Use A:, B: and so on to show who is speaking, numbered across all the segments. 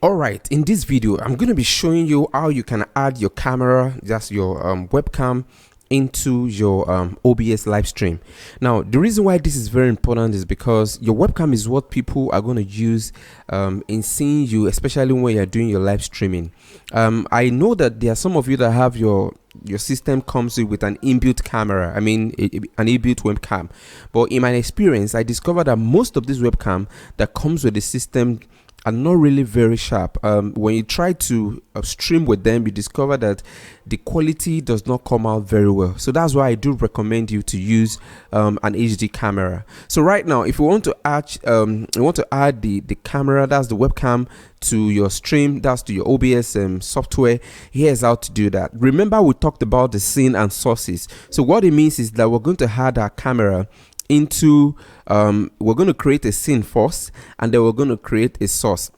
A: Alright, in this video I'm going to be showing you how you can add your camera, that's your webcam, into your OBS live stream. Now the reason why this is very important is because your webcam is what people are going to use in seeing you, especially when you're doing your live streaming. I know that there are some of you that have your system comes with an inbuilt camera, an inbuilt webcam, but in my experience I discovered that most of this webcam that comes with the system are not really very sharp. When you try to stream with them, you discover that the quality does not come out very well. So that's why I do recommend you to use an HD camera. So right now, if you want to add the camera, that's the webcam, to your stream, that's to your OBS software, here's how to do that. Remember, we talked about the scene and sources. So what it means is that we're going to add our camera into we're going to create a scene first, and then we're going to create a source.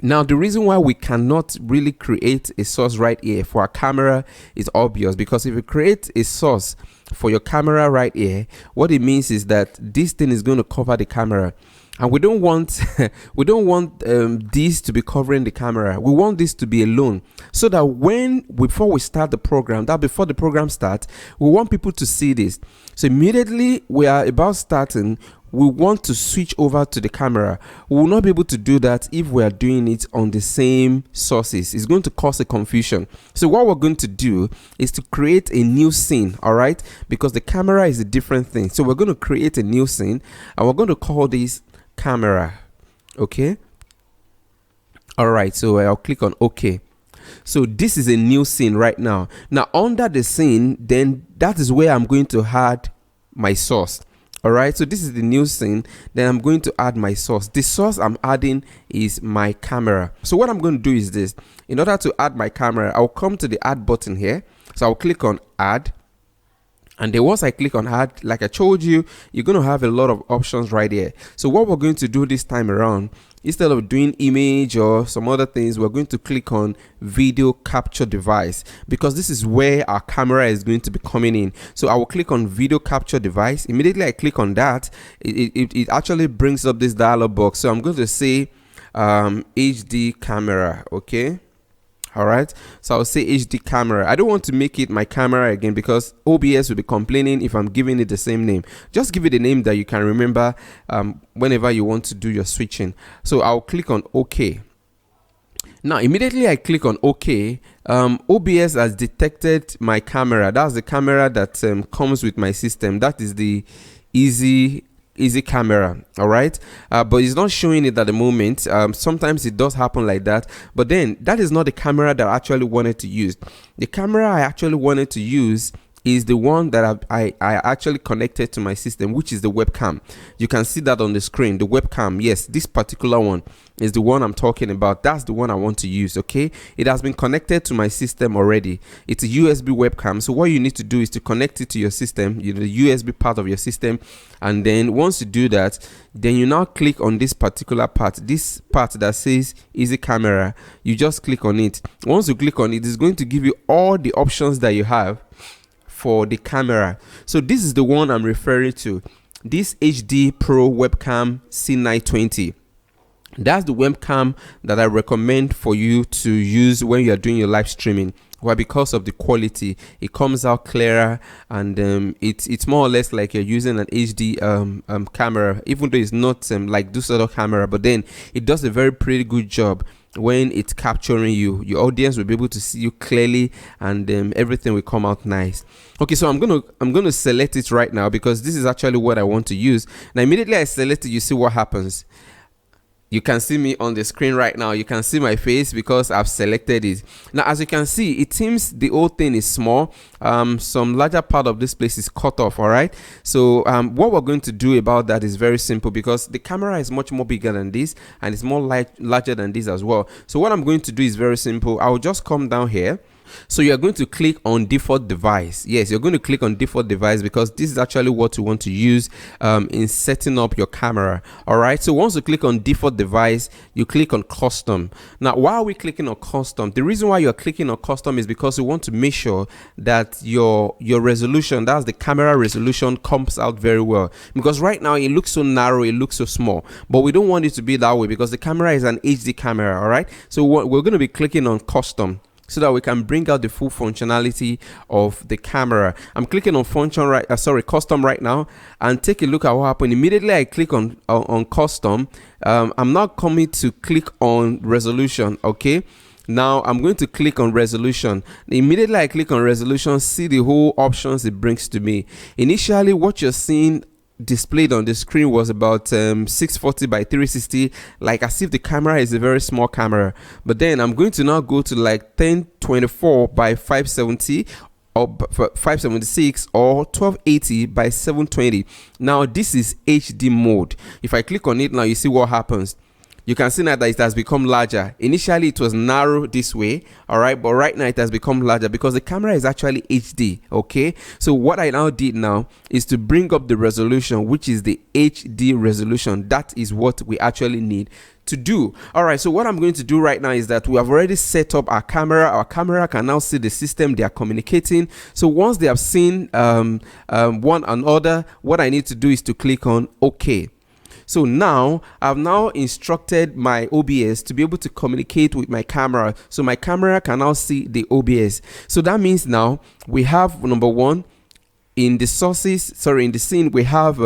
A: Now the reason why we cannot really create a source right here for our camera is obvious, because if you create a source for your camera right here, what it means is that this thing is going to cover the camera, and we don't want this to be covering the camera. We want this to be alone, so that before we start the program, before the program starts, we want people to see this. So immediately we are about starting, we want to switch over to the camera. We will not be able to do that if we are doing it on the same sources. It's going to cause a confusion. So what we're going to do is to create a new scene, all right? Because the camera is a different thing. So we're going to create a new scene, and we're going to call this camera. Okay, all right, so I'll click on OK. So this is a new scene right now. Now under the scene, then that is where I'm going to add my source. All right, so this is the new scene, then I'm going to add my source. The source I'm adding is my camera. So what I'm going to do is this. In order to add my camera, I'll come to the add button here. So I'll click on add. And then once I click on add, like I told you, you're going to have a lot of options right here. So what we're going to do this time around, instead of doing image or some other things, we're going to click on video capture device, because this is where our camera is going to be coming in. So I will click on video capture device. Immediately I click on that, it actually brings up this dialog box. So I'm going to say HD camera. Okay. All right, so I'll say HD camera. I don't want to make it my camera again, because OBS will be complaining if I'm giving it the same name. Just give it a name that you can remember whenever you want to do your switching. So I'll click on OK. Now immediately I click on OK, OBS has detected my camera. That's the camera that comes with my system. That is the easy camera. All right, but it's not showing it at the moment. Sometimes it does happen like that, but then that is not the camera that I actually wanted to use. The camera I actually wanted to use is the one that I actually connected to my system, which is the webcam. You can see that on the screen, the webcam. Yes, this particular one is the one I'm talking about. That's the one I want to use. Okay, it has been connected to my system already. It's a USB webcam. So what you need to do is to connect it to your system, the USB part of your system, and then once you do that, then you now click on this particular part, this part that says easy camera. You just click on it. Once you click on it, it's going to give you all the options that you have for the camera. So this is the one I'm referring to, this HD Pro webcam C920. That's the webcam that I recommend for you to use when you are doing your live streaming. Well, because of the quality, it comes out clearer, and it's more or less like you're using an HD camera, even though it's not like this other camera, but then it does a very pretty good job when it's capturing you. Your audience will be able to see you clearly, and everything will come out nice. Okay, so I'm gonna select it right now, because this is actually what I want to use. Now immediately I select it, you see what happens. You can see me on the screen right now. You can see my face because I've selected it. Now, as you can see, it seems the whole thing is small. Some larger part of this place is cut off, all right? So what we're going to do about that is very simple, because the camera is much more bigger than this, and it's more larger than this as well. So what I'm going to do is very simple. I'll just come down here. So you're going to click on default device. Yes, you're going to click on default device because this is actually what you want to use in setting up your camera. All right, so once you click on default device, you click on custom. Now, why are we clicking on custom? The reason why you're clicking on custom is because you want to make sure that your resolution, that's the camera resolution, comes out very well. Because right now it looks so narrow, it looks so small, but we don't want it to be that way because the camera is an HD camera. All right, so we're going to be clicking on custom so that we can bring out the full functionality of the camera. I'm clicking on custom right now, and take a look at what happened. Immediately I click on custom. I'm now coming to click on resolution. Okay, now I'm going to click on resolution. Immediately I click on resolution, see the whole options it brings to me. Initially what you're seeing displayed on the screen was about 640 by 360, like as if the camera is a very small camera. But then I'm going to now go to like 1024 by 570 or 576 or 1280 by 720. Now this is HD mode. If I click on it now, you see what happens. You can see now that it has become larger. Initially it was narrow this way, all right, but right now it has become larger because the camera is actually HD. Okay, so what I now did now is to bring up the resolution, which is the HD resolution. That is what we actually need to do. All right, so what I'm going to do right now is that we have already set up our camera can now see the system they are communicating. So once they have seen one another, what I need to do is to click on OK. So now I've now instructed my OBS to be able to communicate with my camera, so my camera can now see the OBS. So that means now we have, number one, in the scene we have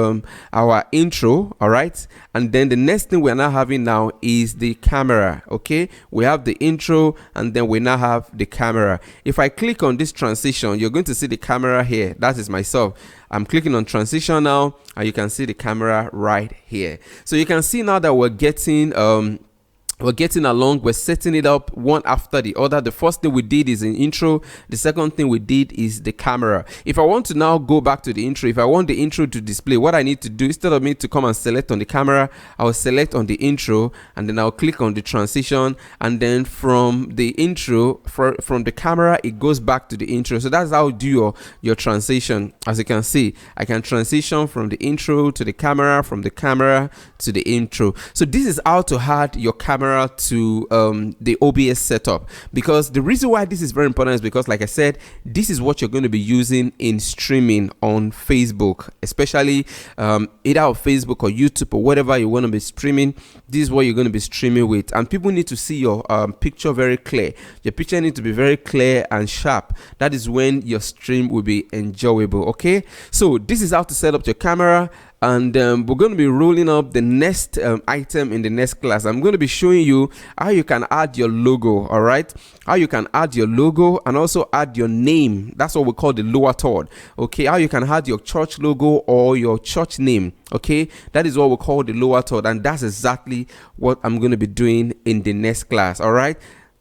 A: our intro, all right, and then the next thing we're now having now is the camera. Okay, we have the intro and then we now have the camera. If I click on this transition, you're going to see the camera here. That is myself. I'm clicking on transition now, and you can see the camera right here. So you can see now that we're getting along. We're setting it up one after the other. The first thing we did is an intro. The second thing we did is the camera. If I want to now go back to the intro, if I want the intro to display, what I need to do, instead of me to come and select on the camera, I'll select on the intro, and then I'll click on the transition, and then from the intro, from the camera, it goes back to the intro. So that's how you do your transition. As you can see, I can transition from the intro to the camera, from the camera to the intro. So this is how to add your camera to the OBS setup, because the reason why this is very important is because, like I said, this is what you're going to be using in streaming on Facebook, especially either on Facebook or YouTube or whatever you want to be streaming. This is what you're going to be streaming with, and people need to see your picture very clear. Your picture needs to be very clear and sharp. That is when your stream will be enjoyable. Okay, so this is how to set up your camera. And we're going to be rolling up the next item in the next class. I'm going to be showing you how you can add your logo. All right, how you can add your logo and also add your name. That's what we call the lower third. Okay, how you can add your church logo or your church name. Okay, that is what we call the lower third, and that's exactly what I'm going to be doing in the next class. All right,